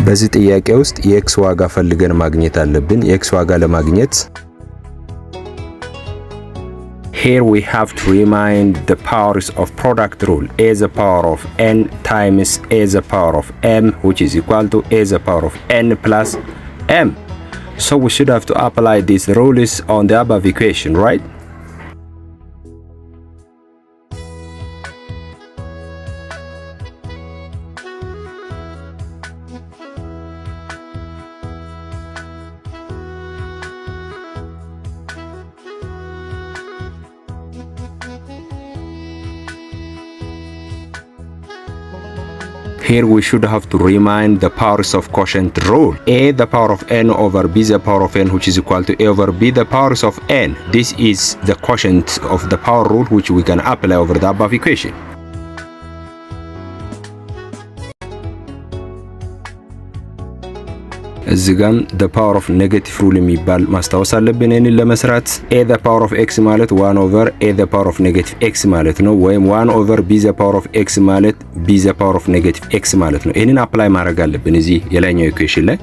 በዚህ ጥያቄ ውስጥ የኤክስ ዋጋ ፈልገን ማግኘት አለብን። የኤክስ ዋጋ ለማግኘት here we have to remind the powers of product rule. A the power of n times a the power of m, which is equal to a the power of n plus m. So we should have to apply these rules on the above equation, right? Here we should have to remind the powers of quotient rule. A the power of n over b the power of n, which is equal to a over b the powers of n. This is the quotient of the power rule which we can apply over the above equation. እዚህ ጋም the power of negative rule የሚባል ማስታወስ አለብን። ይሄንን ለመስራት a the power of x ማለት 1 over a the power of negative x ማለት ነው፣ ወይም 1 over b the power of x ማለት b the power of negative x ማለት ነው። ይሄንን አፕላይ ማድረግ አለብን እዚህ የላይኛው ኢኩዌሽን ላይ።